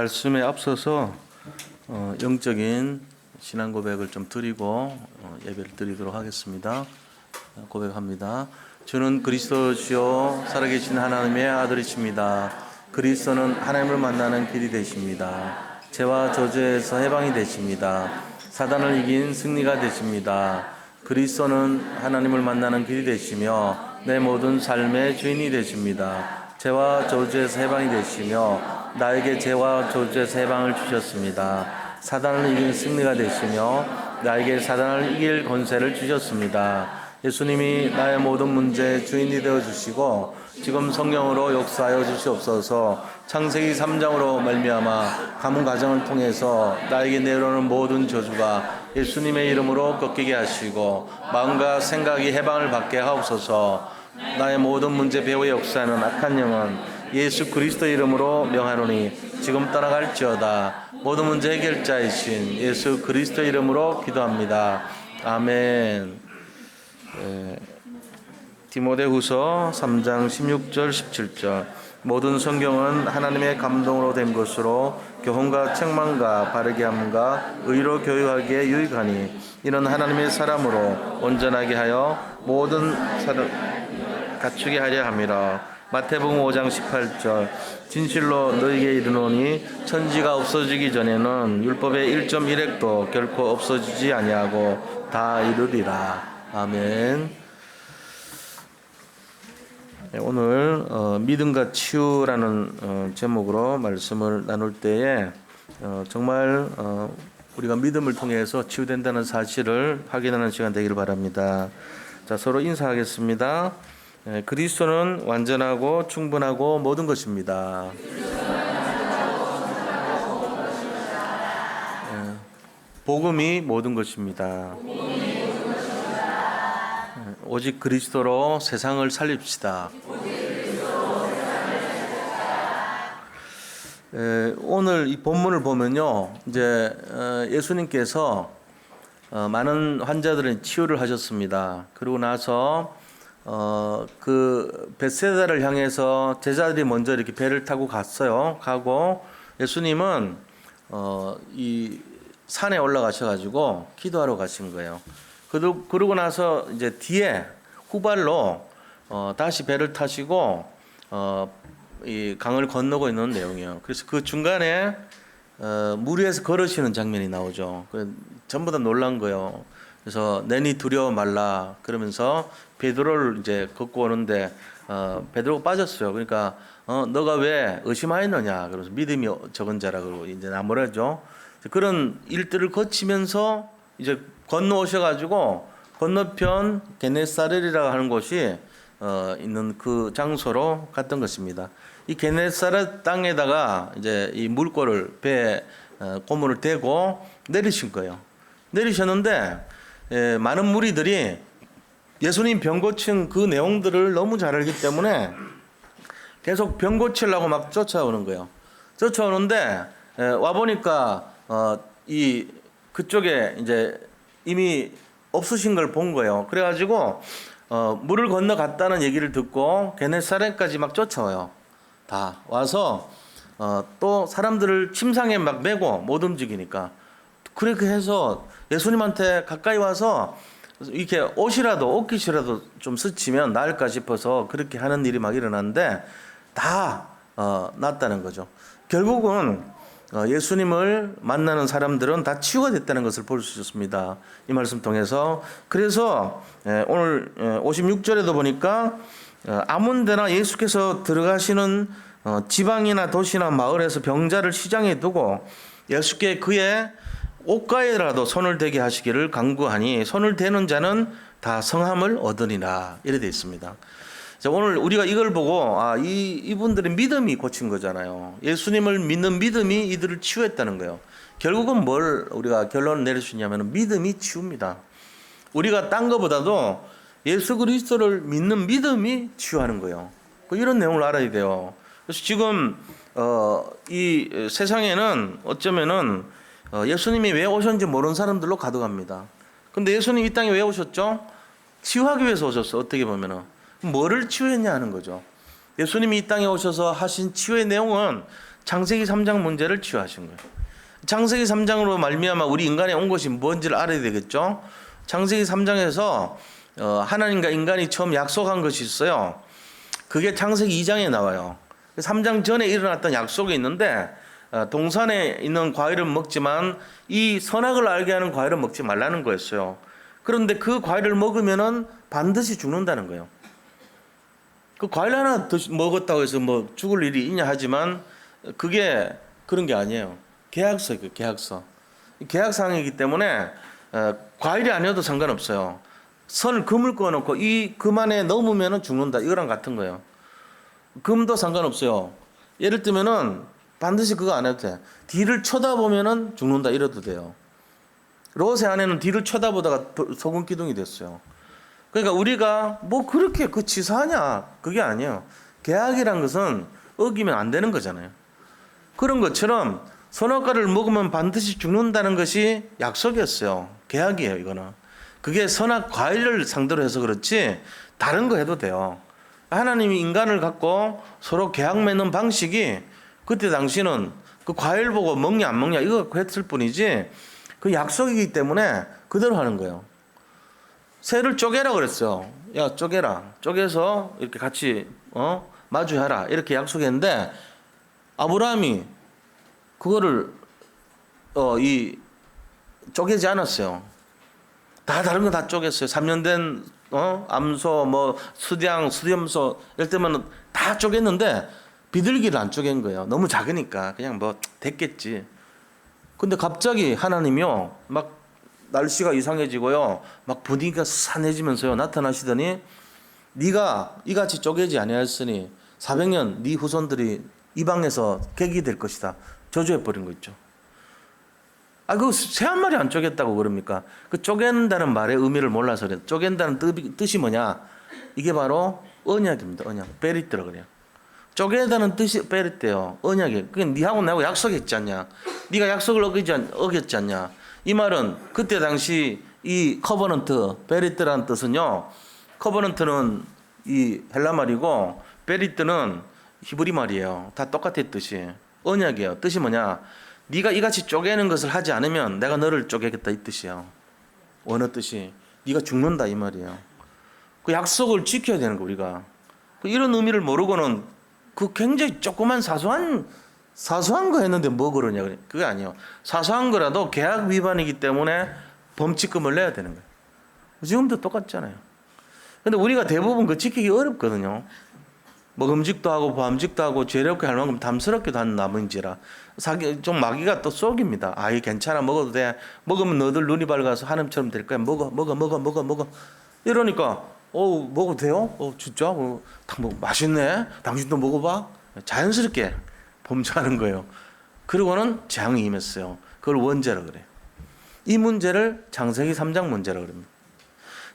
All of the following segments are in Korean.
말씀에 앞서서 영적인 신앙 고백을 좀 드리고 예배를 드리도록 하겠습니다. 고백합니다. 주는 그리스도시요 살아계신 하나님의 아들이십니다. 그리스도는 하나님을 만나는 길이 되십니다. 죄와 저주에서 해방이 되십니다. 사단을 이긴 승리가 되십니다. 그리스도는 하나님을 만나는 길이 되시며 내 모든 삶의 주인이 되십니다. 죄와 저주에서 해방이 되시며 나에게 죄와 저주에서 해방을 주셨습니다. 사단을 이긴 승리가 되시며 나에게 사단을 이길 권세를 주셨습니다. 예수님이 나의 모든 문제의 주인이 되어주시고 지금 성령으로 역사하여 주시옵소서. 창세기 3장으로 말미암아 가문 가정을 통해서 나에게 내려오는 모든 저주가 예수님의 이름으로 꺾이게 하시고 마음과 생각이 해방을 받게 하옵소서. 나의 모든 문제 배후에 역사하는 악한 영은 예수 그리스도 이름으로 명하노니 지금 떠나갈지어다. 모든 문제 해결자이신 예수 그리스도 이름으로 기도합니다. 아멘. 디모데후서 3장 16절 17절 모든 성경은 하나님의 감동으로 된 것으로 교훈과 책망과 바르게 함과 의로 교육하기에 유익하니 이는 하나님의 사람으로 온전하게 하여 모든 사람 갖추게 하려 함이라. 마태복음 5장 18절 진실로 너희에게 이르노니 천지가 없어지기 전에는 율법의 1.1획도 결코 없어지지 아니하고 다 이루리라. 아멘. 오늘 믿음과 치유라는 제목으로 말씀을 나눌 때에 정말 우리가 믿음을 통해서 치유된다는 사실을 확인하는 시간 되기를 바랍니다. 자, 서로 인사하겠습니다. 그리스도는 완전하고 충분하고 모든 것입니다. 복음이 모든 것입니다. 오직 그리스도로 세상을 살립시다. 오늘 이 본문을 보면요, 이제 예수님께서 많은 환자들은 치유를 하셨습니다. 그러고 나서 그 벳세다를 향해서 제자들이 먼저 이렇게 배를 타고 갔어요. 가고 예수님은 이 산에 올라가셔가지고 기도하러 가신 거예요. 그러고 나서 이제 뒤에 후발로 다시 배를 타시고 이 강을 건너고 있는 내용이에요. 그래서 그 중간에 물 위에서 걸으시는 장면이 나오죠. 전부 다 놀란 거예요. 그래서 내니 두려워 말라 그러면서 베드로를 이제 걷고 오는데 베드로가 빠졌어요. 그러니까 너가 왜 의심하였느냐 그래서 믿음이 적은 자라 그러고 이제 나무라죠. 그런 일들을 거치면서 이제 건너오셔가지고 건너편 게네사렛이라고 하는 곳이 있는 그 장소로 갔던 것입니다. 이 게네사렛 땅에다가 이제 이 물꼬를 배 고문을 대고 내리신 거예요. 내리셨는데 많은 무리들이 예수님 병 고친 그 내용들을 너무 잘 알기 때문에 계속 병 고치려고 막 쫓아오는 거예요. 쫓아오는데 와 보니까 이 그쪽에 이제 이미 없으신 걸 본 거예요. 그래가지고 물을 건너갔다는 얘기를 듣고 게네사렛까지 막 쫓아와요. 다 와서 또 사람들을 침상에 막 메고 못 움직이니까 그렇게 해서 예수님한테 가까이 와서 이렇게 옷깃이라도 좀 스치면 나을까 싶어서 그렇게 하는 일이 막 일어났는데 다 낫다는 거죠. 결국은 예수님을 만나는 사람들은 다 치유가 됐다는 것을 볼 수 있습니다. 이 말씀 통해서. 그래서 오늘 56절에도 보니까 아무 데나 예수께서 들어가시는 지방이나 도시나 마을에서 병자를 시장에 두고 예수께 그의 옷가에라도 손을 대게 하시기를 간구하니 손을 대는 자는 다 성함을 얻으리라. 이래 되어 있습니다. 자, 오늘 우리가 이걸 보고 이분들의 믿음이 고친 거잖아요. 예수님을 믿는 믿음이 이들을 치유했다는 거예요. 결국은 뭘 우리가 결론을 내릴 수 있냐면 믿음이 치유입니다. 우리가 딴 것보다도 예수 그리스도를 믿는 믿음이 치유하는 거예요. 이런 내용을 알아야 돼요. 그래서 지금 이 세상에는 어쩌면은 예수님이 왜 오셨는지 모르는 사람들로 가득합니다. 근데 예수님 이 땅에 왜 오셨죠? 치유하기 위해서 오셨어. 어떻게 보면은 뭐를 치유했냐 하는 거죠. 예수님이 이 땅에 오셔서 하신 치유의 내용은 창세기 3장 문제를 치유하신 거예요. 창세기 3장으로 말미암아 우리 인간이 온 것이 뭔지를 알아야 되겠죠. 창세기 3장에서 하나님과 인간이 처음 약속한 것이 있어요. 그게 창세기 2장에 나와요. 3장 전에 일어났던 약속이 있는데 동산에 있는 과일은 먹지만 이 선악을 알게 하는 과일은 먹지 말라는 거였어요. 그런데 그 과일을 먹으면은 반드시 죽는다는 거예요. 그 과일 하나 더 먹었다고 해서 뭐 죽을 일이 있냐 하지만 그게 그런 게 아니에요. 계약서예요. 계약서. 계약사항이기 때문에 과일이 아니어도 상관없어요. 선을 금을 그어놓고 이 금 안에 넣으면 죽는다. 이거랑 같은 거예요. 금도 상관없어요. 예를 들면은 반드시 그거 안 해도 돼. 뒤를 쳐다보면은 죽는다. 이래도 돼요. 롯의 아내는 뒤를 쳐다보다가 소금 기둥이 됐어요. 그러니까 우리가 뭐 그렇게 그 치사하냐? 그게 아니에요. 계약이란 것은 어기면 안 되는 거잖아요. 그런 것처럼 선악과를 먹으면 반드시 죽는다는 것이 약속이었어요. 계약이에요, 이거는. 그게 선악 과일을 상대로 해서 그렇지 다른 거 해도 돼요. 하나님이 인간을 갖고 서로 계약 맺는 방식이 그때 당시는 그 과일 보고 먹냐 안 먹냐 이거 했을 뿐이지 그 약속이기 때문에 그대로 하는 거예요. 새를 쪼개라 그랬어요. 야, 쪼개라. 쪼개서 이렇게 같이 마주하라. 이렇게 약속했는데 아브라함이 그거를 쪼개지 않았어요. 다 다른 거 다 쪼갰어요. 3년 된 암소, 뭐 수량, 수염소 이럴 때면 다 쪼갰는데 비둘기를 안 쪼갠 거예요. 너무 작으니까 그냥 뭐 됐겠지. 근데 갑자기 하나님이요, 막 날씨가 이상해지고요, 막 분위기가 산해지면서요 나타나시더니 네가 이같이 쪼개지 아니하였으니 400년 네 후손들이 이방에서 객이 될 것이다. 저주해 버린 거 있죠. 그 새 한 마리 안 쪼갰다고 그럽니까? 그 쪼갠다는 말의 의미를 몰라서 그래요. 쪼갠다는 뜻이 뭐냐? 이게 바로 언약입니다. 언약. 베리트라 그래요. 쪼개다는 뜻이 베리트예요. 언약이에요. 그게 니하고 나하고 약속했지 않냐? 네가 약속을 어겼지 않냐? 이 말은 그때 당시 이 커버넌트, 베리트라는 뜻은요. 커버넌트는 이 헬라 말이고 베리트는 히브리 말이에요. 다 똑같은 뜻이. 언약이에요. 뜻이 뭐냐? 네가 이같이 쪼개는 것을 하지 않으면 내가 너를 쪼개겠다 이 뜻이에요. 어느 뜻이? 네가 죽는다 이 말이에요. 그 약속을 지켜야 되는 거 우리가. 이런 의미를 모르고는 그 굉장히 조그만 사소한 거 했는데 뭐 그러냐 그래. 그게 아니에요. 사소한 거라도 계약 위반이기 때문에 범칙금을 내야 되는 거예요. 지금도 똑같잖아요. 근데 우리가 대부분 그 지키기 어렵거든요. 먹음직도 하고 보암직도 하고 죄롭게 할 만큼 담스럽게도 하는 나머지라 좀 마귀가 또 속입니다. 이 괜찮아 먹어도 돼. 먹으면 너들 눈이 밝아서 하나님처럼 될 거야. 먹어. 이러니까 먹어도 돼요? 진짜? 맛있네. 당신도 먹어봐. 자연스럽게 범죄하는 거예요. 그리고는 재앙이 임했어요. 그걸 원죄라 그래요. 이 문제를 창세기 3장 문제라 그럽니다.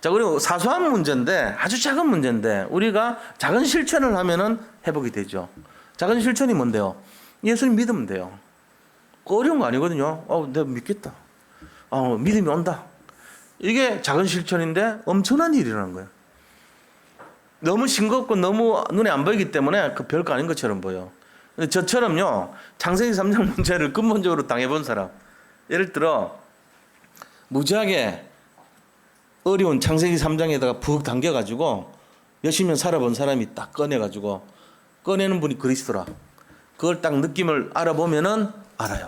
자, 그리고 사소한 문제인데 아주 작은 문제인데 우리가 작은 실천을 하면은 회복이 되죠. 작은 실천이 뭔데요? 예수님 믿으면 돼요. 어려운 거 아니거든요. 내가 믿겠다. 믿음이 온다. 이게 작은 실천인데 엄청난 일이라는 거예요. 너무 싱겁고 너무 눈에 안 보이기 때문에 그 별거 아닌 것처럼 보여. 근데 저처럼요, 창세기 3장 문제를 근본적으로 당해본 사람, 예를 들어 무지하게 어려운 창세기 3장에다가 푹 당겨가지고 몇십 년 살아본 사람이 딱 꺼내가지고 꺼내는 분이 그리스도라. 그걸 딱 느낌을 알아보면은 알아요.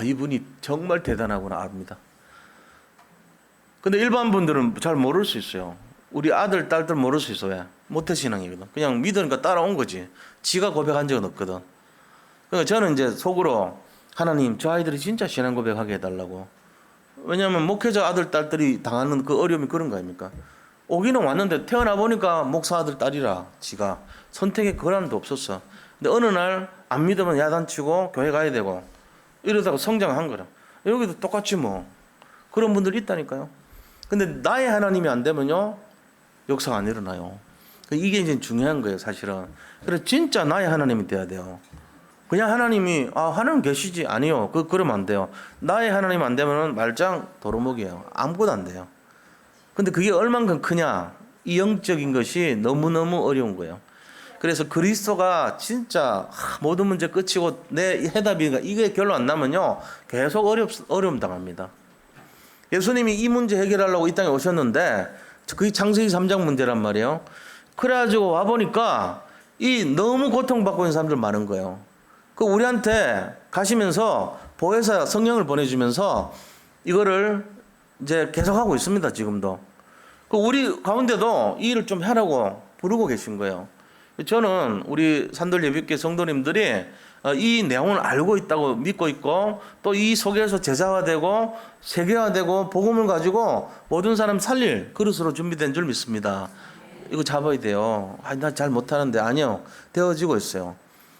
이분이 정말 대단하구나 압니다. 근데 일반 분들은 잘 모를 수 있어요. 우리 아들, 딸들 모를 수 있어. 왜? 모태신앙이거든. 그냥 믿으니까 따라온 거지. 지가 고백한 적은 없거든. 그러니까 저는 이제 속으로 하나님, 저 아이들이 진짜 신앙 고백하게 해달라고. 왜냐하면 목회자 아들, 딸들이 당하는 그 어려움이 그런 거 아닙니까? 오기는 왔는데 태어나 보니까 목사 아들, 딸이라 지가 선택의 권한도 없었어. 근데 어느 날 안 믿으면 야단치고 교회 가야 되고 이러다가 성장한 거라. 여기도 똑같이 뭐 그런 분들이 있다니까요. 근데 나의 하나님이 안 되면요 역사가 안 일어나요. 이게 이제 중요한 거예요, 사실은. 그래서 진짜 나의 하나님이 돼야 돼요. 그냥 하나님이 하나님 계시지 아니요. 그러면 안 돼요. 나의 하나님 안 되면은 말짱 도루묵이에요. 아무것도 안 돼요. 근데 그게 얼만큼 크냐? 이 영적인 것이 너무너무 어려운 거예요. 그래서 그리스도가 진짜 모든 문제 끝이고 내 해답이 이게 결론 안 나면요 계속 어려움 당합니다. 예수님이 이 문제 해결하려고 이 땅에 오셨는데 그게 창세기 3장 문제란 말이에요. 그래가지고 와 보니까 이 너무 고통받고 있는 사람들 많은 거예요. 그 우리한테 가시면서 보혜사 성령을 보내주면서 이거를 이제 계속하고 있습니다. 지금도. 그 우리 가운데도 이 일을 좀 하라고 부르고 계신 거예요. 저는 우리 산돌 예비교회 성도님들이 이 내용을 알고 있다고 믿고 있고 또 이 속에서 제자화되고 세계화되고 복음을 가지고 모든 사람 살릴 그릇으로 준비된 줄 믿습니다. 이거 잡아야 돼요. 나 잘 못하는데. 아니요. 되어지고 있어요.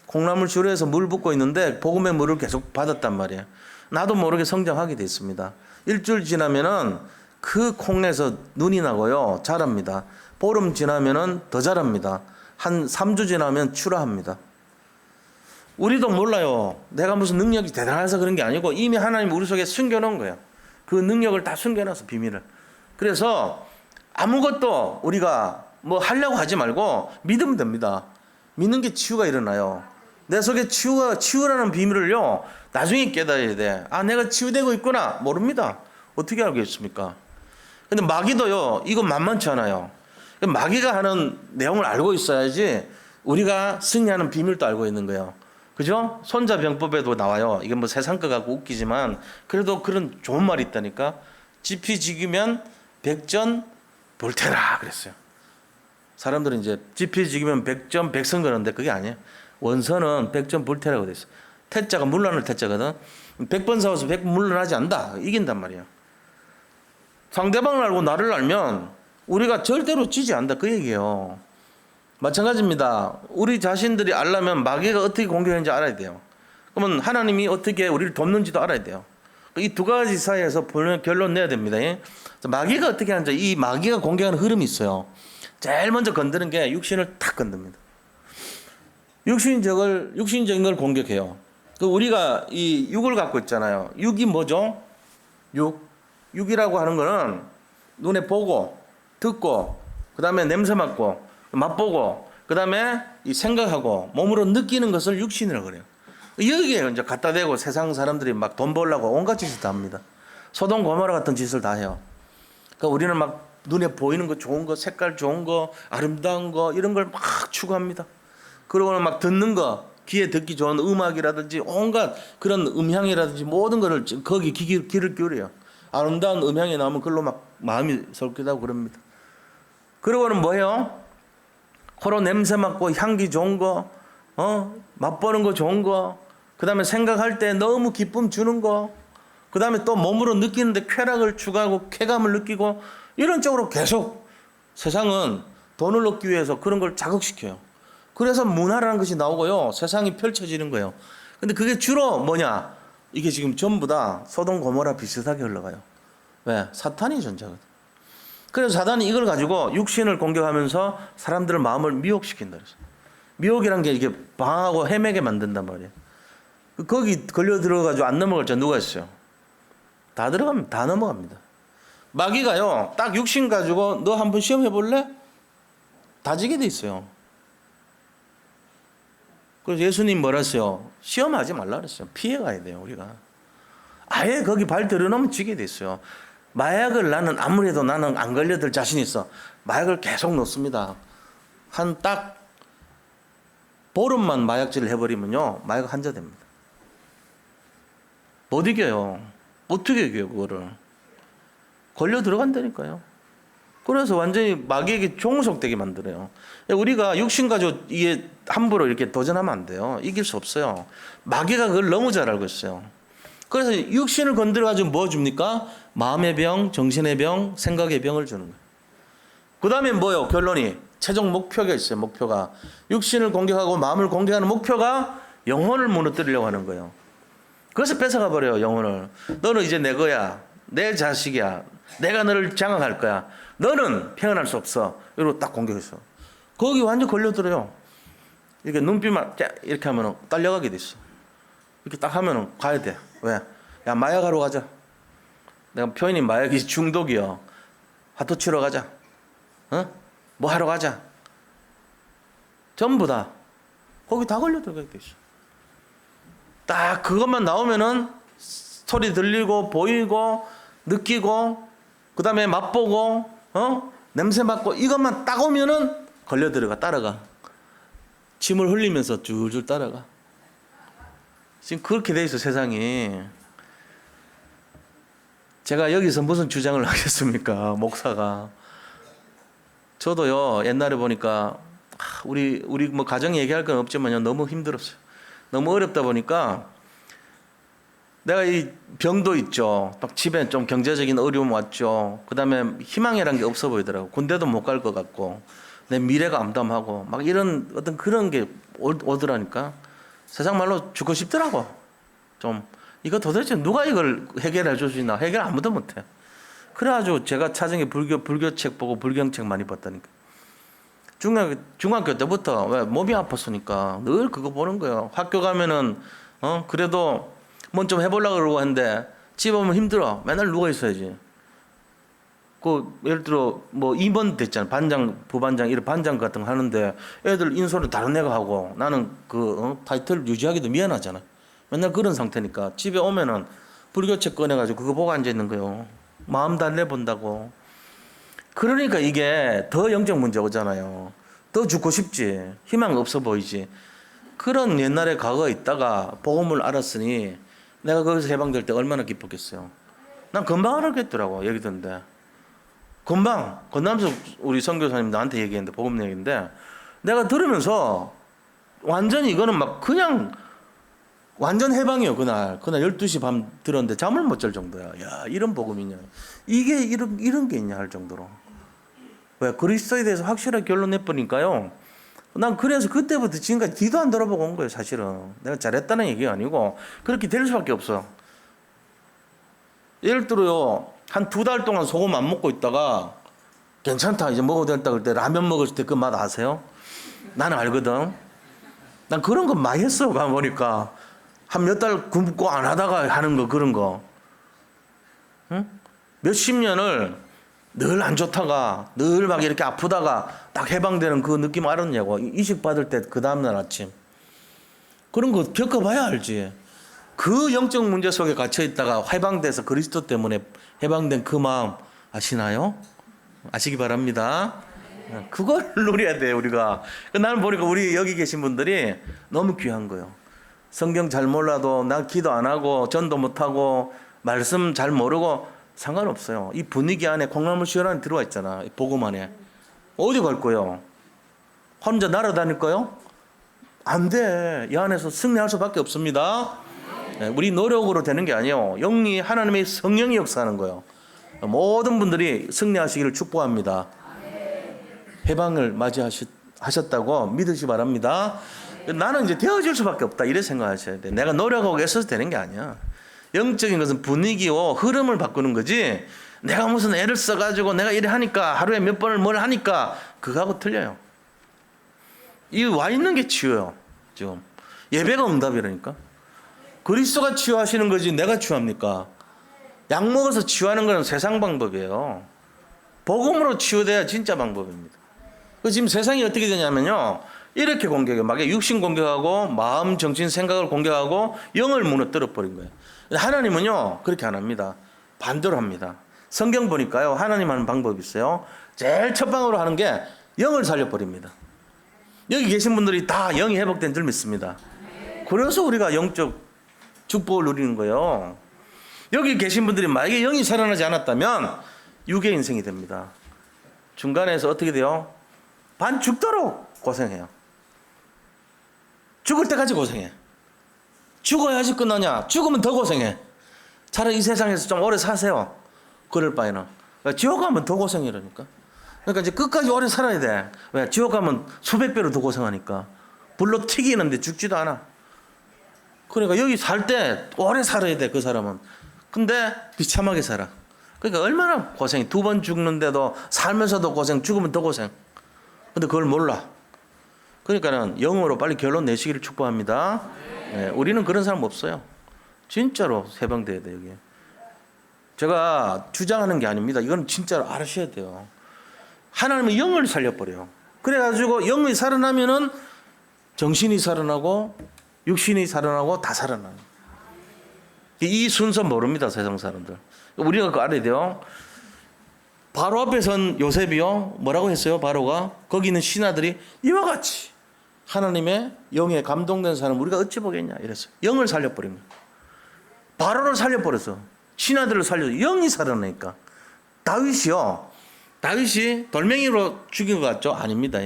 콩나물 주류에서 물 붓고 있는데 복음의 물을 계속 받았단 말이에요. 나도 모르게 성장하게 돼 있습니다. 일주일 지나면은 그 콩에서 눈이 나고요. 자랍니다. 보름 지나면은 더 자랍니다. 한 3주 지나면 출하합니다. 우리도 몰라요. 내가 무슨 능력이 대단해서 그런 게 아니고 이미 하나님이 우리 속에 숨겨놓은 거예요. 그 능력을 다 숨겨놔서 비밀을. 그래서 아무것도 우리가 뭐 하려고 하지 말고 믿으면 됩니다. 믿는 게 치유가 일어나요. 내 속에 치유라는 비밀을요 나중에 깨달아야 돼. 아, 내가 치유되고 있구나. 모릅니다. 어떻게 알겠습니까? 근데 마귀도요 이거 만만치 않아요. 마귀가 하는 내용을 알고 있어야지 우리가 승리하는 비밀도 알고 있는 거예요. 그죠? 손자병법에도 나와요. 이게 뭐 세상 거 갖고 웃기지만 그래도 그런 좋은 말이 있다니까. 지피지기면 백전 불태라 그랬어요. 사람들은 이제 지피지기면 백전 백선 그러는데 그게 아니에요. 원선은 백전 불태라고 돼 있어요. 태자가 물러날 태자거든. 100번 싸워서 100번 물러나지 않는다. 이긴단 말이에요. 상대방을 알고 나를 알면 우리가 절대로 지지 않는다. 그 얘기예요. 마찬가지입니다. 우리 자신들이 알려면 마귀가 어떻게 공격하는지 알아야 돼요. 그러면 하나님이 어떻게 우리를 돕는지도 알아야 돼요. 이 두 가지 사이에서 결론 내야 됩니다. 마귀가 어떻게 하는지, 이 마귀가 공격하는 흐름이 있어요. 제일 먼저 건드는 게 육신을 탁 건듭니다. 육신적인 걸 공격해요. 우리가 이 육을 갖고 있잖아요. 육이 뭐죠? 육이라고 하는 거는 눈에 보고, 듣고, 그 다음에 냄새 맡고, 맛보고, 그 다음에 이 생각하고, 몸으로 느끼는 것을 육신이라고 그래요. 여기에 이제 갖다 대고 세상 사람들이 막 돈 벌려고 온갖 짓을 다 합니다. 소돔 고모라 같은 짓을 다 해요. 그러니까 우리는 막 눈에 보이는 거 좋은 거, 색깔 좋은 거, 아름다운 거, 이런 걸 막 추구합니다. 그러고는 막 듣는 거, 귀에 듣기 좋은 음악이라든지 온갖 그런 음향이라든지 모든 거를 거기 귀를 기울여요. 아름다운 음향이 나오면 그걸로 막 마음이 설기다고 그럽니다. 그러고는 뭐예요? 코로 냄새 맡고 향기 좋은 거, 맛보는 거 좋은 거, 그 다음에 생각할 때 너무 기쁨 주는 거, 그 다음에 또 몸으로 느끼는데 쾌락을 추구하고 쾌감을 느끼고 이런 쪽으로 계속 세상은 돈을 얻기 위해서 그런 걸 자극시켜요. 그래서 문화라는 것이 나오고요. 세상이 펼쳐지는 거예요. 근데 그게 주로 뭐냐? 이게 지금 전부 다 소돔 고모라 비슷하게 흘러가요. 왜? 사탄이 존재하거든. 그래서 사단이 이걸 가지고 육신을 공격하면서 사람들의 마음을 미혹시킨다 그랬어요. 미혹이란 게 이게 방황하고 헤매게 만든단 말이에요. 거기 걸려 들어가지고 안 넘어갈 자 누가 있어요? 다 들어가면 다 넘어갑니다. 마귀가요, 딱 육신 가지고 너 한번 시험해 볼래? 다지게 돼 있어요. 그래서 예수님 뭐라 했어요? 시험하지 말라 그랬어요. 피해 가야 돼요, 우리가. 아예 거기 발 들여놓으면 지게 돼 있어요. 마약을 나는 아무래도 나는 안 걸려들 자신이 있어. 마약을 계속 넣습니다. 한 딱 보름만 마약질을 해버리면요, 마약 환자 됩니다. 못 이겨요. 어떻게 이겨요, 그거를. 걸려 들어간다니까요. 그래서 완전히 마귀에게 종속되게 만들어요. 우리가 육신 가지고 이게 함부로 이렇게 도전하면 안 돼요. 이길 수 없어요. 마귀가 그걸 너무 잘 알고 있어요. 그래서 육신을 건드려가지고 뭐 줍니까? 마음의 병, 정신의 병, 생각의 병을 주는 거예요. 그 다음에 뭐예요? 결론이. 최종 목표가 있어요. 목표가. 육신을 공격하고 마음을 공격하는 목표가 영혼을 무너뜨리려고 하는 거예요. 그래서 뺏어가 버려요, 영혼을. 너는 이제 내 거야. 내 자식이야. 내가 너를 장악할 거야. 너는 태어날 수 없어. 이러고 딱 공격했어. 거기 완전 걸려들어요. 이렇게 눈빛만 이렇게 하면 딸려가게 돼 있어. 이렇게 딱 하면 가야 돼. 왜? 야, 마약하러 가자. 내가 표현이 마약이 중독이요. 화투 치러 가자. 뭐 하러 가자. 전부 다 거기 다 걸려 들어가 있어. 딱 그것만 나오면은 소리 들리고 보이고 느끼고 그다음에 맛보고 냄새 맡고 이것만 딱 오면은 걸려 들어가 따라가. 침을 흘리면서 줄줄 따라가. 지금 그렇게 돼 있어 세상이. 제가 여기서 무슨 주장을 하겠습니까? 목사가. 저도요 옛날에 보니까 우리 뭐 가정 얘기할 건 없지만요 너무 힘들었어요. 너무 어렵다 보니까 내가 이 병도 있죠. 막 집에 좀 경제적인 어려움 왔죠. 그다음에 희망이란 게 없어 보이더라고. 군대도 못 갈 것 같고 내 미래가 암담하고 막 이런 어떤 그런 게 오더라니까 세상 말로 죽고 싶더라고. 좀 이거 도대체 누가 이걸 해결해 줄 수 있나? 해결 아무도 못해. 그래가지고 제가 찾은 게 불교책 보고 불경책 많이 봤다니까. 중학교 때부터 왜 몸이 아팠으니까 늘 그거 보는 거예요. 학교 가면은 그래도 뭔 좀 해보려고 그러고 하는데 집에 오면 힘들어. 맨날 누워 있어야지. 그 예를 들어 뭐 임원 됐잖아. 반장, 부반장 이런 반장 같은 거 하는데 애들 인솔을 다른 애가 하고 나는 그 타이틀 유지하기도 미안하잖아. 맨날 그런 상태니까 집에 오면은 불교책 꺼내가지고 그거 보고 앉아 있는 거예요. 마음 달래본다고. 그러니까 이게 더 영적 문제 오잖아요. 더 죽고 싶지. 희망 없어 보이지. 그런 옛날에 과거에 있다가 복음을 알았으니 내가 거기서 해방될 때 얼마나 기뻤겠어요. 난 금방 알았겠더라고. 얘기 듣는데. 금방. 건남석 우리 선교사님 나한테 얘기했는데 복음 얘기인데 내가 들으면서 완전히 이거는 막 그냥 완전 해방이요. 그날 12시 밤 들었는데 잠을 못 잘 정도야. 야 이런 복음이냐. 이게 이런 게 있냐 할 정도로. 왜 그리스도에 대해서 확실하게 결론 내버리니까요. 난 그래서 그때부터 지금까지 뒤도 안 돌아보고 온 거예요. 사실은 내가 잘했다는 얘기가 아니고 그렇게 될 수밖에 없어. 예를 들어요 한 2달 동안 소금 안 먹고 있다가 괜찮다 이제 먹어도 된다 그럴 때 라면 먹을 때 그 맛 아세요? 나는 알거든. 난 그런 거 많이 했어. 가보니까 한 몇 달 굶고 안 하다가 하는 거 그런 거. 응? 몇십 년을 늘 안 좋다가 늘 막 이렇게 아프다가 딱 해방되는 그 느낌 알았냐고. 이식 받을 때 그 다음날 아침 그런 거 겪어봐야 알지. 그 영적 문제 속에 갇혀 있다가 해방돼서 그리스도 때문에 해방된 그 마음 아시나요? 아시기 바랍니다. 그걸 누려야 돼 우리가. 나는 보니까 우리 여기 계신 분들이 너무 귀한 거예요. 성경 잘 몰라도 나 기도 안 하고 전도 못 하고 말씀 잘 모르고 상관없어요. 이 분위기 안에 콩나물 시원 안에 들어와 있잖아. 복음 안에. 어디 갈 거예요? 혼자 날아다닐 거예요? 안 돼. 이 안에서 승리할 수밖에 없습니다. 우리 노력으로 되는 게 아니에요. 영리 하나님의 성령이 역사하는 거예요. 모든 분들이 승리하시기를 축복합니다. 해방을 맞이하셨다고 믿으시 바랍니다. 나는 이제 되어질 수밖에 없다 이래 생각하셔야 돼. 내가 노력하고 애써서 되는 게 아니야. 영적인 것은 분위기와 흐름을 바꾸는 거지 내가 무슨 애를 써가지고 내가 이래 하니까 하루에 몇 번을 뭘 하니까 그거하고 틀려요. 이 와 있는 게 치유예요. 지금 예배가 응답이라니까. 그리스도가 치유하시는 거지 내가 치유합니까? 약 먹어서 치유하는 거는 세상 방법이에요. 복음으로 치유돼야 진짜 방법입니다. 지금 세상이 어떻게 되냐면요 이렇게 공격해요. 막 육신 공격하고 마음, 정신, 생각을 공격하고 영을 무너뜨려 버린 거예요. 하나님은요 그렇게 안 합니다. 반대로 합니다. 성경 보니까요 하나님 하는 방법이 있어요. 제일 첫 방으로 하는 게 영을 살려버립니다. 여기 계신 분들이 다 영이 회복된 줄 믿습니다. 그래서 우리가 영적 축복을 누리는 거예요. 여기 계신 분들이 만약에 영이 살아나지 않았다면 육의 인생이 됩니다. 중간에서 어떻게 돼요? 반 죽도록 고생해요. 죽을 때까지 고생해. 죽어야지 끝나냐? 죽으면 더 고생해. 차라리 이 세상에서 좀 오래 사세요. 그럴 바에는. 지옥 가면 더 고생이라니까. 그러니까 이제 끝까지 오래 살아야 돼. 왜? 지옥 가면 수백 배로 더 고생하니까. 불로 튀기는데 죽지도 않아. 그러니까 여기 살 때 오래 살아야 돼, 그 사람은. 근데 비참하게 살아. 그러니까 얼마나 고생이. 2번 죽는데도 살면서도 고생, 죽으면 더 고생. 근데 그걸 몰라. 그러니까는 영어로 빨리 결론 내시기를 축복합니다. 네, 우리는 그런 사람 없어요. 진짜로 해방돼야 돼, 여기. 제가 주장하는 게 아닙니다. 이건 진짜로 알으셔야 돼요. 하나님은 영을 살려버려요. 그래가지고 영이 살아나면은 정신이 살아나고 육신이 살아나고 다 살아나요. 이 순서 모릅니다, 세상 사람들. 우리가 그거 알아야 돼요. 바로 앞에 선 요셉이요, 뭐라고 했어요? 바로가 거기 있는 신하들이 이와 같이 하나님의 영에 감동된 사람 우리가 어찌 보겠냐 이랬어요. 영을 살려버린 거예요. 바로를 살려버렸어. 신하들을 살려서 영이 살아나니까. 다윗이 돌멩이로 죽인 것 같죠? 아닙니다.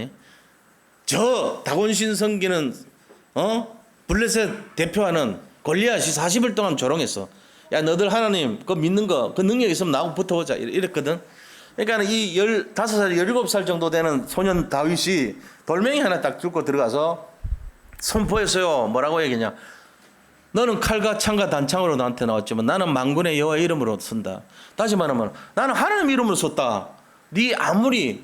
저 다곤신 섬기는 블레셋 대표하는 골리앗이 40일 동안 조롱했어. 야, 너들 하나님 그거 믿는 거 그 능력 있으면 나하고 붙어보자 이랬거든. 그러니까 이 15살 17살 정도 되는 소년 다윗이 돌멩이 하나 딱 들고 들어가서 선포했어요. 뭐라고 얘기했냐? 너는 칼과 창과 단창으로 나한테 나왔지만 나는 만군의 여호와 이름으로 쓴다. 다시 말하면 나는 하나님 이름으로 썼다. 네 아무리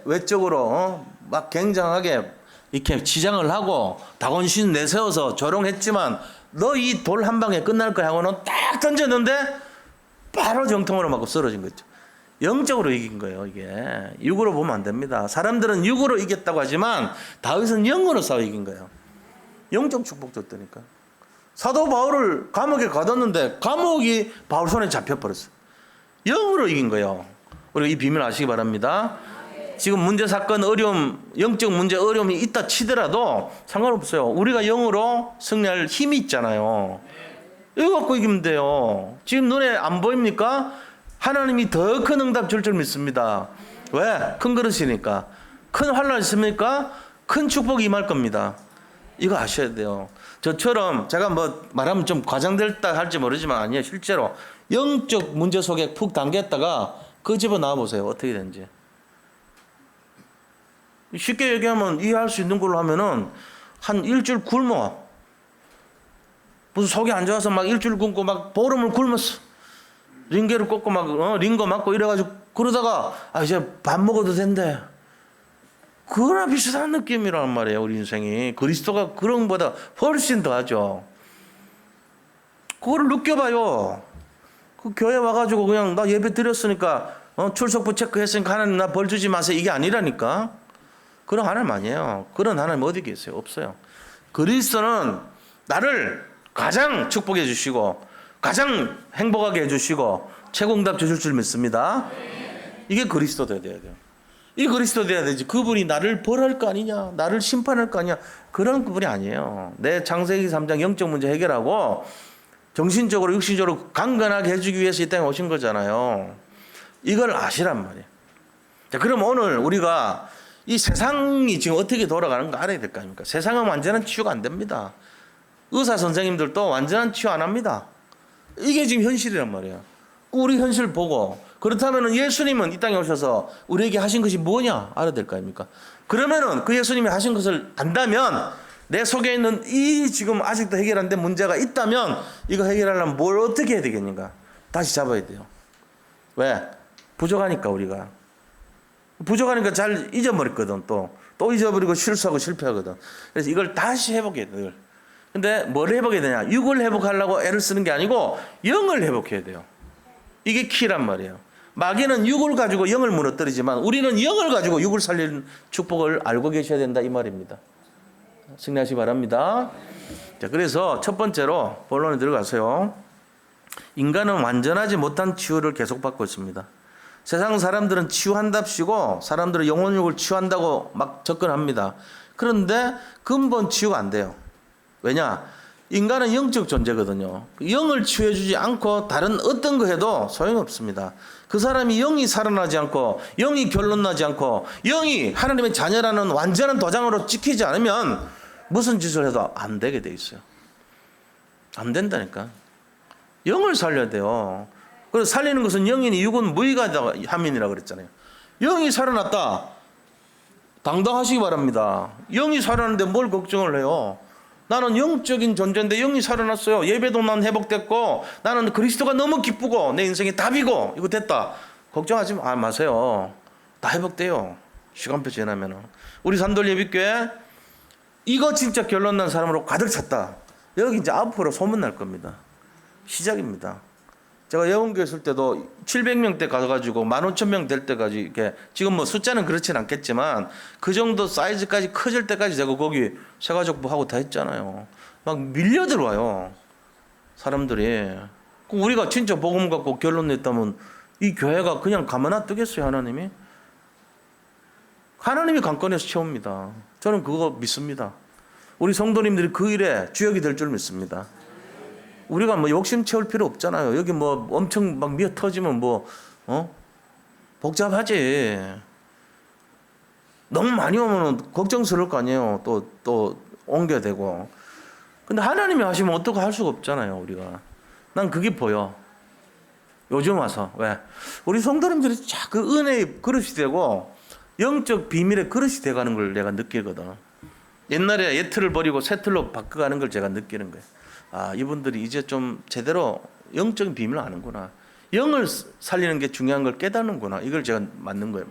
외적으로 막 굉장하게 이렇게 치장을 하고 다곤신 내세워서 조롱했지만 너 이 돌 한 방에 끝날 거야 하고는 딱 던졌는데 바로 정통으로 맞고 쓰러진 거죠. 영적으로 이긴 거예요. 이게 육으로 보면 안 됩니다. 사람들은 육으로 이겼다고 하지만 다윗은 영으로 싸워 이긴 거예요. 영적 축복 줬다니까. 사도 바울을 감옥에 가뒀는데 감옥이 바울 손에 잡혀버렸어요. 영으로 이긴 거예요. 우리가 이 비밀 아시기 바랍니다. 지금 문제 사건 어려움, 영적 문제 어려움이 있다 치더라도 상관없어요. 우리가 영으로 승리할 힘이 있잖아요. 이거 갖고 이기면 돼요. 지금 눈에 안 보입니까? 하나님이 더 큰 응답 줄 줄 믿습니다. 왜? 큰 그릇이니까. 큰 환란 있습니까? 큰 축복이 임할 겁니다. 이거 아셔야 돼요. 저처럼 제가 뭐 말하면 좀 과장됐다 할지 모르지만 아니에요. 실제로 영적 문제 속에 푹 담겼다가 그 집어 나와 보세요. 어떻게 되는지. 쉽게 얘기하면 이해할 수 있는 걸로 하면은 한 일주일 굶어. 무슨 속이 안 좋아서 막 일주일 굶고 막 보름을 굶었어. 링게를 꽂고 막 링거 맞고 이래가지고 그러다가 이제 밥 먹어도 된대. 그거나 비슷한 느낌이란 말이에요. 우리 인생이. 그리스도가 그런 것보다 훨씬 더하죠. 그거를 느껴봐요. 그 교회 와가지고 그냥 나 예배 드렸으니까 출석부 체크했으니까 하나님 나 벌 주지 마세요. 이게 아니라니까. 그런 하나님 아니에요. 그런 하나님 어디 계세요? 없어요. 그리스도는 나를 가장 축복해 주시고 가장 행복하게 해주시고 최고 응답 주실 줄 믿습니다. 이게 그리스도 돼야 돼요. 이 그리스도 돼야 되지. 그분이 나를 벌할 거 아니냐, 나를 심판할 거 아니냐, 그런 그분이 아니에요. 내 창세기 3장 영적 문제 해결하고 정신적으로 육신적으로 강건하게 해주기 위해서 이 땅에 오신 거잖아요. 이걸 아시란 말이에요. 자, 그럼 오늘 우리가 이 세상이 지금 어떻게 돌아가는 거 알아야 될 거 아닙니까? 세상은 완전한 치유가 안 됩니다. 의사 선생님들도 완전한 치유 안 합니다. 이게 지금 현실이란 말이에요. 우리 현실 보고 그렇다면 예수님은 이 땅에 오셔서 우리에게 하신 것이 뭐냐 알아야 될 거 아닙니까? 그러면은 그 예수님이 하신 것을 안다면 내 속에 있는 이 지금 아직도 해결 안 된 문제가 있다면 이거 해결하려면 뭘 어떻게 해야 되겠는가? 다시 잡아야 돼요. 왜? 부족하니까 우리가. 부족하니까 잘 잊어버렸거든. 또 잊어버리고 실수하고 실패하거든. 그래서 이걸 다시 회복해야 돼요. 근데 뭘 회복해야 되냐? 육을 회복하려고 애를 쓰는 게 아니고 영을 회복해야 돼요. 이게 키란 말이에요. 마귀는 육을 가지고 영을 무너뜨리지만 우리는 영을 가지고 육을 살리는 축복을 알고 계셔야 된다 이 말입니다. 승리하시기 바랍니다. 자, 그래서 첫 번째로 본론에 들어가세요. 인간은 완전하지 못한 치유를 계속 받고 있습니다. 세상 사람들은 치유한답시고 사람들은 영혼육을 치유한다고 막 접근합니다. 그런데 근본 치유가 안 돼요. 왜냐? 인간은 영적 존재거든요. 영을 치유해주지 않고 다른 어떤 거 해도 소용이 없습니다. 그 사람이 영이 살아나지 않고 영이 결론나지 않고 영이 하나님의 자녀라는 완전한 도장으로 찍히지 않으면 무슨 짓을 해도 안 되게 돼 있어요. 안 된다니까. 영을 살려야 돼요. 그래서 살리는 것은 영이니 육은 무의가함이니라 그랬잖아요. 영이 살아났다. 당당하시기 바랍니다. 영이 살아났는데 뭘 걱정을 해요? 나는 영적인 존재인데 영이 살아났어요. 예배도 난 회복됐고 나는 그리스도가 너무 기쁘고 내 인생의 답이고 이거 됐다. 걱정하지 마세요. 다 회복돼요. 시간표 지나면. 우리 산돌 예비교회 이거 진짜 결론난 사람으로 가득 찼다. 여기 이제 앞으로 소문날 겁니다. 시작입니다. 제가 예원교회 있을 때도 700명대 가가지고 15,000명 될 때까지 이렇게 지금 뭐 숫자는 그렇진 않겠지만 그 정도 사이즈까지 커질 때까지 제가 거기 세가족부하고 다 했잖아요. 막 밀려 들어와요 사람들이. 우리가 진짜 복음 갖고 결론 냈다면 이 교회가 그냥 가만 놔두겠어요? 하나님이 강권해서 채웁니다. 저는 그거 믿습니다. 우리 성도님들이 그 일에 주역이 될 줄 믿습니다. 우리가 뭐 욕심 채울 필요 없잖아요. 여기 뭐 엄청 막 미어 터지면 복잡하지. 너무 많이 오면 걱정스러울 거 아니에요. 또 옮겨야 되고. 근데 하나님이 하시면 어떻게 할 수가 없잖아요, 우리가. 난 그게 보여. 요즘 와서. 왜? 우리 성도님들이 그 은혜의 그릇이 되고 영적 비밀의 그릇이 돼가는 걸 내가 느끼거든. 옛날에 옛틀을 버리고 새 틀로 바꿔가는 걸 제가 느끼는 거예요. 아, 이분들이 이제 좀 제대로 영적인 비밀을 아는구나. 영을 살리는 게 중요한 걸 깨닫는구나. 이걸 제가 맞는 거예요.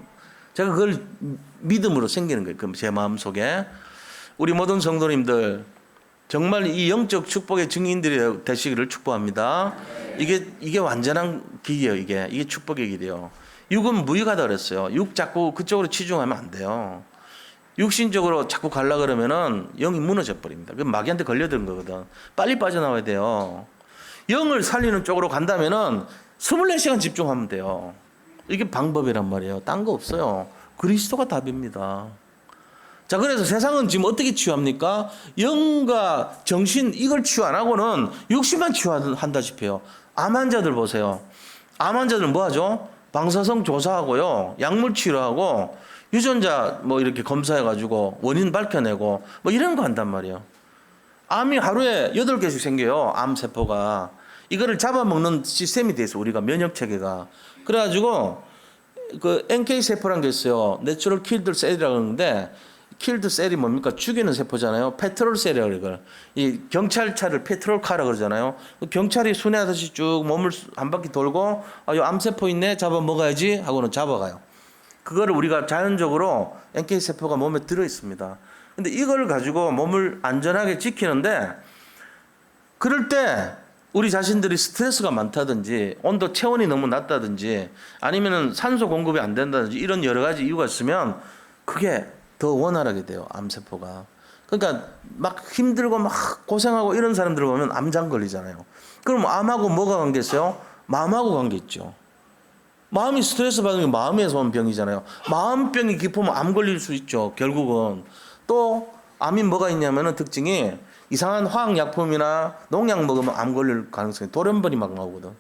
제가 그걸 믿음으로 생기는 거예요. 그럼 제 마음속에. 우리 모든 성도님들 정말 이 영적 축복의 증인들이 되시기를 축복합니다. 이게 완전한 길이에요. 이게 축복의 길이에요. 육은 무익하다 그랬어요. 육 자꾸 그쪽으로 치중하면 안 돼요. 육신적으로 자꾸 가려 그러면은 영이 무너져 버립니다. 그 마귀한테 걸려드는 거거든. 빨리 빠져나와야 돼요. 영을 살리는 쪽으로 간다면은 24시간 집중하면 돼요. 이게 방법이란 말이에요. 딴 거 없어요. 그리스도가 답입니다. 자, 그래서 세상은 지금 어떻게 치유합니까? 영과 정신 이걸 치유 안 하고는 육신만 치유한다시피 해요. 암 환자들 보세요. 암 환자들 뭐 하죠? 방사성 조사하고요. 약물 치료하고 유전자 뭐 이렇게 검사해가지고 원인 밝혀내고 뭐 이런 거 한단 말이에요. 암이 하루에 8개씩 생겨요. 암세포가. 이거를 잡아먹는 시스템이 돼 있어, 우리가 면역체계가. 그래가지고 그 NK세포라는 게 있어요. 내추럴 킬드 셀이라고 하는데 킬드 셀이 뭡니까? 죽이는 세포잖아요. 페트롤 셀이라고 그래요. 이 경찰차를 페트롤 카라 그러잖아요. 경찰이 순회하듯이 쭉 몸을 한 바퀴 돌고 이 암세포 있네 잡아먹어야지 하고는 잡아가요. 그거를 우리가 자연적으로 NK세포가 몸에 들어 있습니다. 근데 이걸 가지고 몸을 안전하게 지키는데 그럴 때 우리 자신들이 스트레스가 많다든지 온도 체온이 너무 낮다든지 아니면은 산소 공급이 안 된다든지 이런 여러 가지 이유가 있으면 그게 더 원활하게 돼요. 암세포가. 그러니까 막 힘들고 막 고생하고 이런 사람들 보면 암장 걸리잖아요. 그럼 암하고 뭐가 관계 있어요? 마음하고 관계 있죠. 마음이 스트레스 받는 게 마음에서 온 병이잖아요. 마음병이 깊으면 암 걸릴 수 있죠. 결국은. 또 암이 뭐가 있냐면은 특징이 이상한 화학약품이나 농약 먹으면 암 걸릴 가능성이 돌연변이 막 나오거든.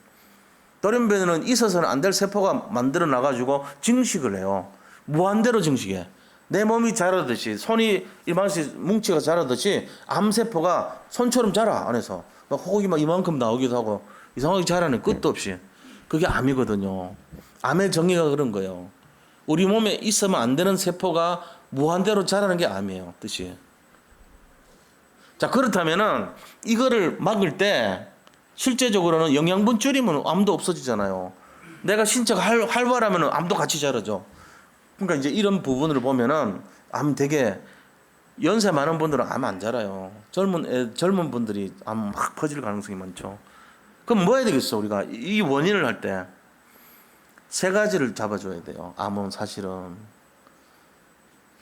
돌연변이는 있어서는 안 될 세포가 만들어 나가지고 증식을 해요. 무한대로 증식해. 내 몸이 자라듯이 손이 이만씩 뭉치가 자라듯이 암세포가 손처럼 자라 안에서 막 호흡이 막 이만큼 나오기도 하고 이상하게 자라는 끝도 없이. 그게 암이거든요. 암의 정의가 그런 거예요. 우리 몸에 있으면 안 되는 세포가 무한대로 자라는 게 암이에요. 뜻이. 자, 그렇다면은 이거를 막을 때 실제적으로는 영양분 줄이면 암도 없어지잖아요. 내가 신체가 활발하면 암도 같이 자라죠. 그러니까 이제 이런 부분을 보면은 암 되게 연세 많은 분들은 암 안 자라요. 젊은 분들이 암 막 퍼질 가능성이 많죠. 그럼 뭐 해야 되겠어? 우리가 이 원인을 할 때 세 가지를 잡아줘야 돼요. 암은 사실은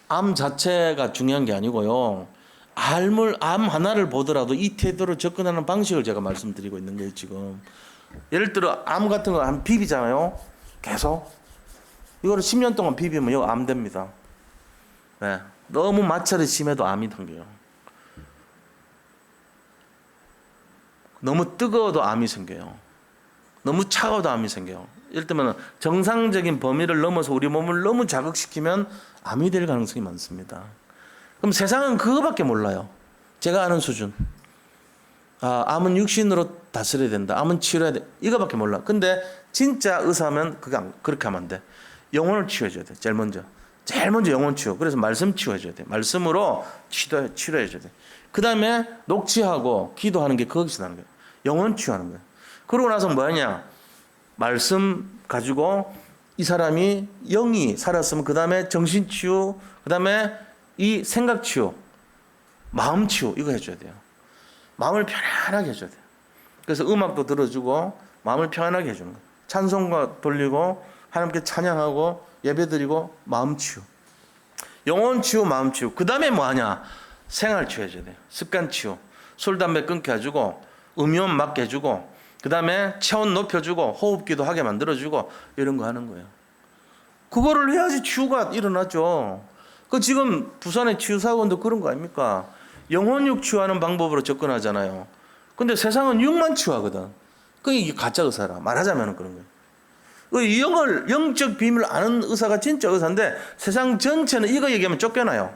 암 자체가 중요한 게 아니고요. 암 하나를 보더라도 이 태도로 접근하는 방식을 제가 말씀드리고 있는 거예요. 지금 예를 들어 암 같은 거 한 비비잖아요. 계속 이거를 10년 동안 비비면 이거 암 됩니다. 네. 너무 마찰이 심해도 암이 생겨요. 너무 뜨거워도 암이 생겨요. 너무 차가워도 암이 생겨요. 예를 들면 정상적인 범위를 넘어서 우리 몸을 너무 자극시키면 암이 될 가능성이 많습니다. 그럼 세상은 그거밖에 몰라요. 제가 아는 수준. 암은 육신으로 다스려야 된다. 암은 치료해야 돼. 이거밖에 몰라. 근데 진짜 의사면 그렇게 하면 안 돼. 영혼을 치유해줘야 돼. 제일 먼저 영혼 치유. 그래서 말씀 치유해줘야 돼. 말씀으로 치료해줘야 돼. 그 다음에 녹취하고 기도하는 게 거기서 나는 거예요. 영혼 치유하는 거예요. 그러고 나서 뭐하냐? 말씀 가지고 이 사람이 영이 살았으면 그 다음에 정신 치유, 그 다음에 이 생각 치유, 마음 치유 이거 해줘야 돼요. 마음을 편안하게 해줘야 돼요. 그래서 음악도 들어주고 마음을 평안하게 해주는 거예요. 찬송가 돌리고 하나님께 찬양하고 예배드리고 마음 치유. 영혼 치유, 마음 치유. 그 다음에 뭐 하냐? 생활 치유 해줘야 돼요. 습관 치유. 술, 담배 끊게 해주고 음이온 막게 해주고 그 다음에 체온 높여주고 호흡기도 하게 만들어주고 이런 거 하는 거예요. 그거를 해야지 치유가 일어나죠. 그 지금 부산의 치유사원도 그런 거 아닙니까? 영혼육 치유하는 방법으로 접근하잖아요. 근데 세상은 육만 치유하거든. 그게 가짜 의사라. 말하자면 그런 거예요. 그 영적 비밀을 아는 의사가 진짜 의사인데 세상 전체는 이거 얘기하면 쫓겨나요.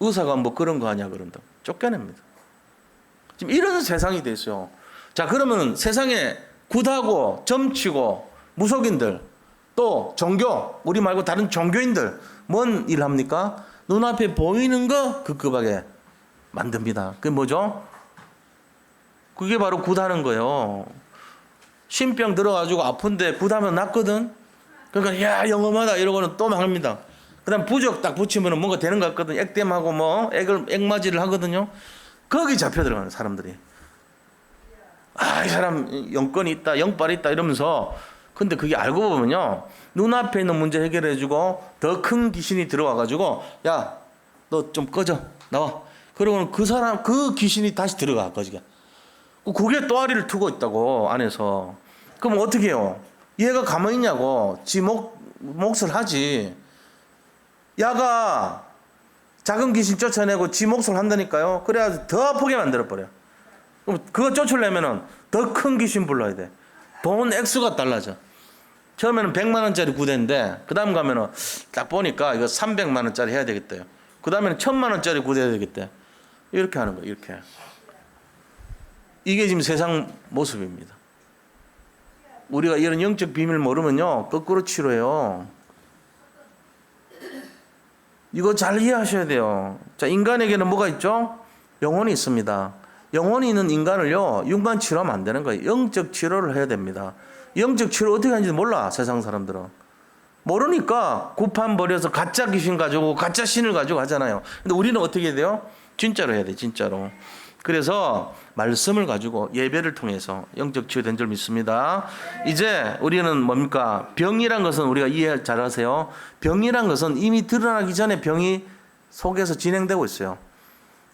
의사가 뭐 그런 거 하냐 그런다. 쫓겨냅니다. 지금 이런 세상이 돼 있어요. 자, 그러면 세상에 굿하고 점치고 무속인들 또 종교, 우리 말고 다른 종교인들 뭔 일 합니까? 눈앞에 보이는 거 급급하게 만듭니다. 그게 뭐죠? 그게 바로 굿하는 거예요. 신병 들어가지고 아픈데 굿하면 낫거든. 그러니까 야 영험하다 이러고는 또 망합니다. 그다음 부적 딱 붙이면 뭔가 되는 것 같거든. 액땜하고 뭐 액맞이를 하거든요. 거기 잡혀 들어가는 사람들이. 아, 이 사람 영권이 있다, 영빨이 있다 이러면서. 근데 그게 알고 보면요, 눈앞에 있는 문제 해결해주고 더 큰 귀신이 들어와가지고 야, 너 좀 꺼져 나와. 그러고는 그 사람 그 귀신이 다시 들어가 거지가. 그게 또아리를 트고 있다고 안에서. 그럼 어떻게 해요? 얘가 가만히 있냐고. 지 몫을 하지. 야가 작은 귀신 쫓아내고 지 몫을 한다니까요. 그래야 더 아프게 만들어버려. 그럼 그거 쫓으려면 더 큰 귀신 불러야 돼. 돈 액수가 달라져. 처음에는 100만 원짜리 구대인데 그 다음 가면은 딱 보니까 이거 300만 원짜리 해야 되겠대요. 그 다음에는 1000만 원짜리 구대해야 되겠대. 이렇게 하는 거예요. 이렇게. 이게 지금 세상 모습입니다. 우리가 이런 영적 비밀 모르면요, 거꾸로 치료해요. 이거 잘 이해하셔야 돼요. 자, 인간에게는 뭐가 있죠? 영혼이 있습니다. 영혼이 있는 인간을요, 육만 치료하면 안 되는 거예요. 영적 치료를 해야 됩니다. 영적 치료 어떻게 하는지 몰라, 세상 사람들은. 모르니까 구판 버려서 가짜 귀신 가지고 가짜 신을 가지고 하잖아요. 근데 우리는 어떻게 해야 돼요? 진짜로 해야 돼, 진짜로. 그래서 말씀을 가지고 예배를 통해서 영적 치유된 줄 믿습니다. 이제 우리는 뭡니까? 병이란 것은 우리가 이해 잘 하세요. 병이란 것은 이미 드러나기 전에 병이 속에서 진행되고 있어요.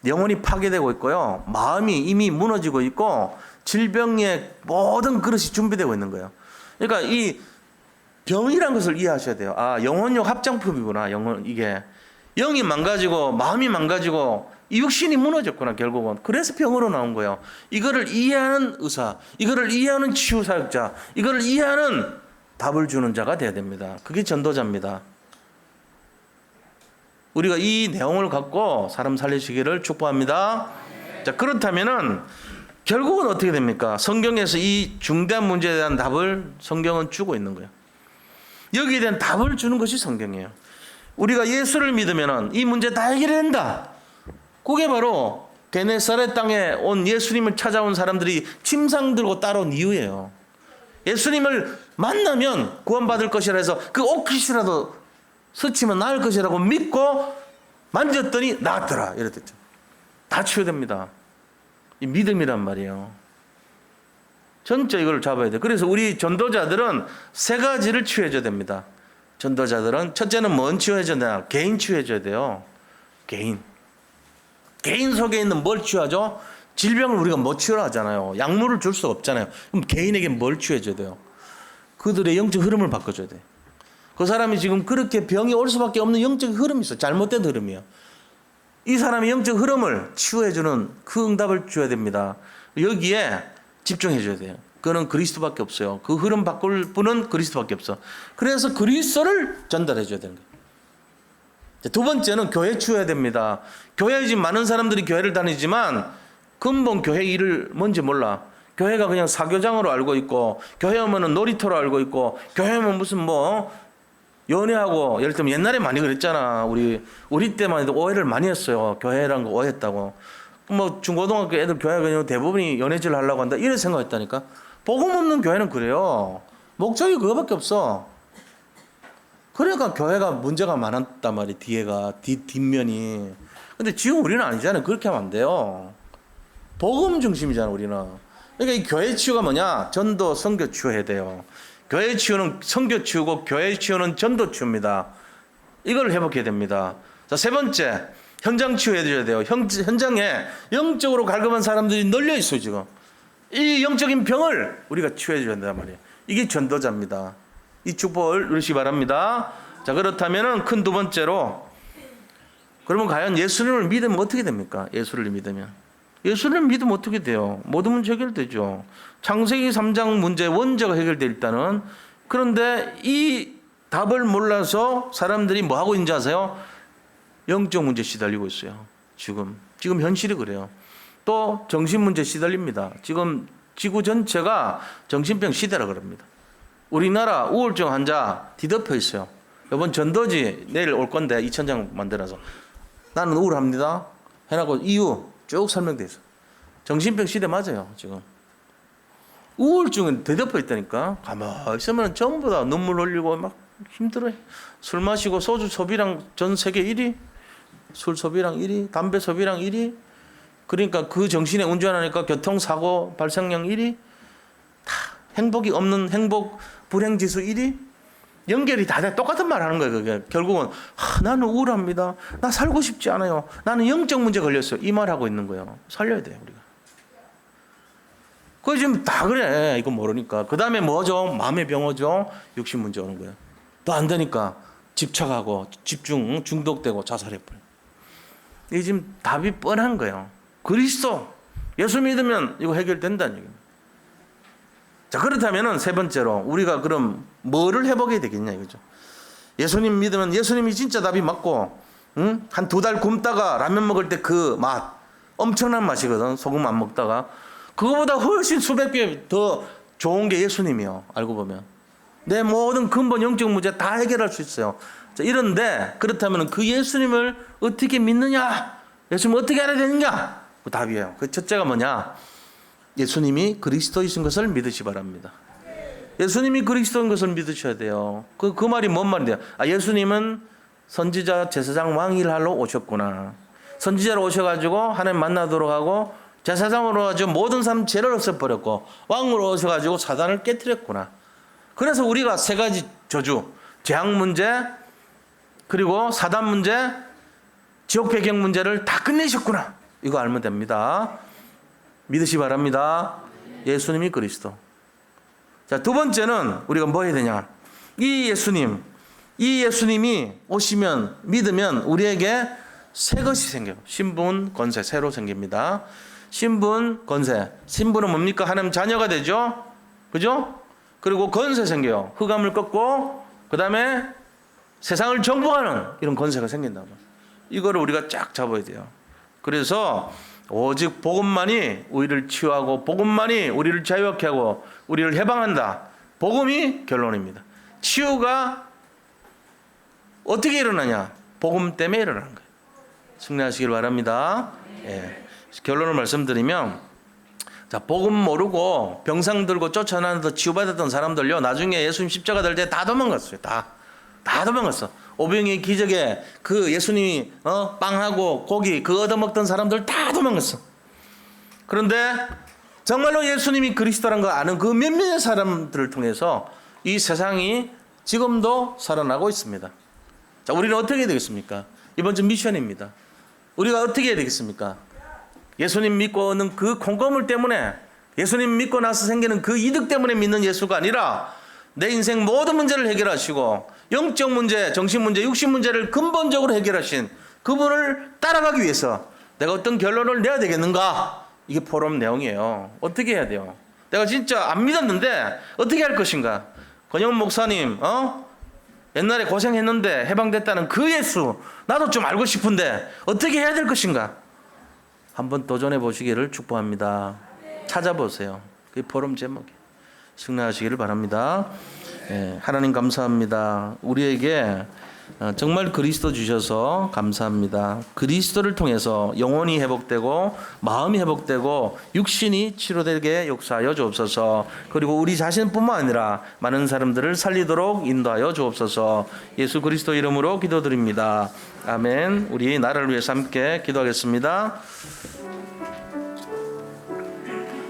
영혼이 파괴되고 있고요. 마음이 이미 무너지고 있고 질병의 모든 그릇이 준비되고 있는 거예요. 그러니까 이 병이란 것을 이해하셔야 돼요. 아, 영혼력 합장품이구나. 이게 영이 망가지고 마음이 망가지고 이 육신이 무너졌구나 결국은. 그래서 병으로 나온 거예요. 이거를 이해하는 의사, 이거를 이해하는 치유사역자, 이거를 이해하는 답을 주는 자가 돼야 됩니다. 그게 전도자입니다. 우리가 이 내용을 갖고 사람 살리시기를 축복합니다. 자, 그렇다면은 결국은 어떻게 됩니까? 성경에서 이 중대한 문제에 대한 답을 성경은 주고 있는 거예요. 여기에 대한 답을 주는 것이 성경이에요. 우리가 예수를 믿으면은 이 문제 다 해결된다. 그게 바로 게네사렛 땅에 온 예수님을 찾아온 사람들이 침상 들고 따라온 이유예요. 예수님을 만나면 구원받을 것이라 해서 그 옷깃이라도 스치면 나을 것이라고 믿고 만졌더니 나았더라 이랬댔죠. 다 치유됩니다. 이 믿음이란 말이에요. 전체 이걸 잡아야 돼요. 그래서 우리 전도자들은 세 가지를 치유해줘야 됩니다. 전도자들은 첫째는 뭔 치유해줘야 되나? 개인 치유해줘야 돼요. 개인 속에 있는 뭘 치유하죠? 질병을 우리가 못 치유하잖아요. 약물을 줄 수 없잖아요. 그럼 개인에게 뭘 치유해줘야 돼요? 그들의 영적 흐름을 바꿔줘야 돼요. 그 사람이 지금 그렇게 병이 올 수밖에 없는 영적 흐름이 있어요. 잘못된 흐름이에요. 이 사람의 영적 흐름을 치유해주는 그 응답을 줘야 됩니다. 여기에 집중해줘야 돼요. 그거는 그리스도밖에 없어요. 그 흐름 바꿀 분은 그리스도밖에 없어. 그래서 그리스도를 전달해줘야 되는 거예요. 두 번째는 교회 치유해야 됩니다. 교회에 지금 많은 사람들이 교회를 다니지만 근본 교회 일을 뭔지 몰라. 교회가 그냥 사교장으로 알고 있고, 교회 오면은 놀이터로 알고 있고, 교회 오면 무슨 뭐 연애하고, 예를 들면 옛날에 많이 그랬잖아. 우리 때만 해도 오해를 많이 했어요. 교회라는 거 오해했다고. 뭐 중고등학교 애들 교회 그냥 대부분이 연애질 하려고 한다 이런 생각했다니까. 복음 없는 교회는 그래요. 목적이 그거밖에 없어. 그러니까 교회가 문제가 많았단 말이에요. 뒷면이. 근데 지금 우리는 아니잖아요. 그렇게 하면 안 돼요. 복음 중심이잖아 우리는. 그러니까 이 교회 치유가 뭐냐? 전도 선교 치유해야 돼요. 교회 치유는 선교 치유고 교회 치유는 전도 치유입니다. 이걸 회복해야 됩니다. 자, 세 번째, 현장 치유해 드려야 돼요. 현장에 영적으로 갈급한 사람들이 널려 있어요 지금. 이 영적인 병을 우리가 치유해 줘야 된단 말이에요. 이게 전도자입니다. 이 축복을 누리시기 바랍니다. 자, 그렇다면은 큰 두 번째로, 그러면 과연 예수님을 믿으면 어떻게 됩니까? 예수를 믿으면. 예수를 믿으면 어떻게 돼요? 모든 문제 해결되죠. 창세기 3장 문제 원죄가 해결돼 일단은. 그런데 이 답을 몰라서 사람들이 뭐 하고 있는지 아세요? 영적 문제 시달리고 있어요. 지금 현실이 그래요. 또 정신 문제 시달립니다. 지금 지구 전체가 정신병 시대라 그럽니다. 우리나라 우울증 환자 뒤덮여 있어요. 이번 전도지 내일 올 건데 2,000장 만들어서 나는 우울합니다 해놓고 이유 쭉 설명돼 있어요. 정신병 시대 맞아요. 지금 우울증은 뒤덮여 있다니까. 가만히 있으면 전부 다 눈물 흘리고 막 힘들어요. 술 마시고 소주 소비량 전 세계 1위, 술 소비량 1위, 담배 소비량 1위. 그러니까 그 정신에 운전하니까 교통사고 발생량 1위. 다 행복이 없는 행복 불행지수 1위. 연결이 다 똑같은 말 하는 거예요. 그게 결국은 나는 우울합니다. 나 살고 싶지 않아요. 나는 영적 문제 걸렸어요. 이 말 하고 있는 거예요. 살려야 돼요 우리가. 그거 지금 다 그래. 이거 모르니까. 그 다음에 뭐죠? 마음의 병 오죠. 육신 문제 오는 거예요. 또 안 되니까 집착하고 집중 중독되고 자살해버려요. 이게 지금 답이 뻔한 거예요. 그리스도 예수 믿으면 이거 해결된다는 얘기입니다. 자, 그렇다면은 세 번째로 우리가 그럼 뭐를 해보게 되겠냐 이거죠. 예수님 믿으면 예수님이 진짜 답이 맞고, 한 2달 굶다가 라면 먹을 때 그 맛 엄청난 맛이거든. 소금 안 먹다가 그거보다 훨씬 수백 배 더 좋은 게 예수님이요. 알고 보면 내 모든 근본 영적 문제 다 해결할 수 있어요. 자, 이런데 그렇다면 그 예수님을 어떻게 믿느냐? 예수님을 어떻게 알아야 되느냐? 그 답이에요. 그 첫째가 뭐냐? 예수님이 그리스도이신 것을 믿으시 바랍니다. 예수님이 그리스도인 것을 믿으셔야 돼요. 그 말이 뭔 말인데요? 예수님은 선지자, 제사장, 왕일 하러 오셨구나. 선지자로 오셔가지고 하나님 만나도록 하고, 제사장으로 가지고 모든 사람 죄를 없애버렸고, 왕으로 오셔가지고 사단을 깨뜨렸구나. 그래서 우리가 세 가지 저주, 재앙 문제, 그리고 사단 문제, 지옥 배경 문제를 다 끝내셨구나. 이거 알면 됩니다. 믿으시 바랍니다. 예수님이 그리스도. 자, 두 번째는 우리가 뭐 해야 되냐? 이 예수님이 오시면, 믿으면 우리에게 새 것이 생겨요. 신분, 권세, 새로 생깁니다. 신분, 권세. 신분은 뭡니까? 하나님 자녀가 되죠? 그죠? 그리고 권세 생겨요. 흑암을 꺾고, 그 다음에 세상을 정복하는 이런 권세가 생긴단 말이에요. 이거를 우리가 쫙 잡아야 돼요. 그래서 오직 복음만이 우리를 치유하고, 복음만이 우리를 자유케 하고 우리를 해방한다. 복음이 결론입니다. 치유가 어떻게 일어나냐? 복음 때문에 일어나는 거예요. 승리하시길 바랍니다. 예. 결론을 말씀드리면, 자, 복음 모르고 병상 들고 쫓아나서 치유받았던 사람들요, 나중에 예수님 십자가 될 때 다 도망갔어요. 다 도망갔어. 오병이의 기적에 그 예수님이 빵하고 고기 그 얻어먹던 사람들 다 도망갔어. 그런데 정말로 예수님이 그리스도라는 거 아는 그 몇몇의 사람들을 통해서 이 세상이 지금도 살아나고 있습니다. 자, 우리는 어떻게 해야 되겠습니까? 이번 주 미션입니다. 우리가 어떻게 해야 되겠습니까? 예수님 믿고 얻는 그 콩고물 때문에, 예수님 믿고 나서 생기는 그 이득 때문에 믿는 예수가 아니라 내 인생 모든 문제를 해결하시고 영적 문제, 정신 문제, 육신 문제를 근본적으로 해결하신 그분을 따라가기 위해서 내가 어떤 결론을 내야 되겠는가? 이게 포럼 내용이에요. 어떻게 해야 돼요? 내가 진짜 안 믿었는데 어떻게 할 것인가? 권영훈 목사님 옛날에 고생했는데 해방됐다는 그 예수, 나도 좀 알고 싶은데 어떻게 해야 될 것인가? 한번 도전해 보시기를 축복합니다. 찾아보세요. 그게 포럼 제목이에요. 승리하시기를 바랍니다. 예, 하나님 감사합니다. 우리에게 정말 그리스도 주셔서 감사합니다. 그리스도를 통해서 영혼이 회복되고 마음이 회복되고 육신이 치료되게 역사하여 주옵소서. 그리고 우리 자신뿐만 아니라 많은 사람들을 살리도록 인도하여 주옵소서. 예수 그리스도 이름으로 기도드립니다. 아멘. 우리 나라를 위해서 함께 기도하겠습니다.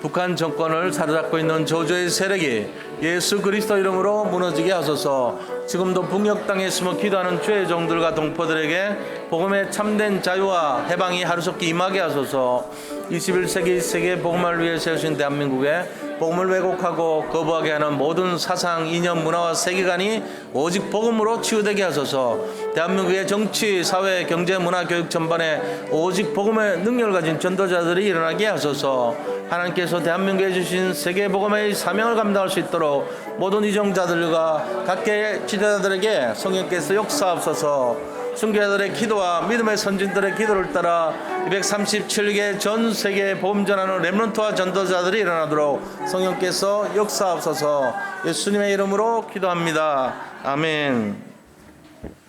북한 정권을 사로잡고 있는 저주의 세력이 예수 그리스도 이름으로 무너지게 하소서. 지금도 북녘 땅에 숨어 기도하는 주의 종들과 동포들에게 복음의 참된 자유와 해방이 하루속히 임하게 하소서. 21세기 세계 복음을 위해 세우신 대한민국에 복음을 왜곡하고 거부하게 하는 모든 사상, 이념, 문화와 세계관이 오직 복음으로 치유되게 하소서. 대한민국의 정치, 사회, 경제, 문화, 교육 전반에 오직 복음의 능력을 가진 전도자들이 일어나게 하소서. 하나님께서 대한민국에 주신 세계 복음의 사명을 감당할 수 있도록 모든 이종자들과 각계 지도자들에게 성령께서 역사하옵소서. 순교자들의 기도와 믿음의 선진들의 기도를 따라 237개 전 세계 복음 전하는 렘넌트와 전도자들이 일어나도록 성령께서 역사하옵소서. 예수님의 이름으로 기도합니다. 아멘.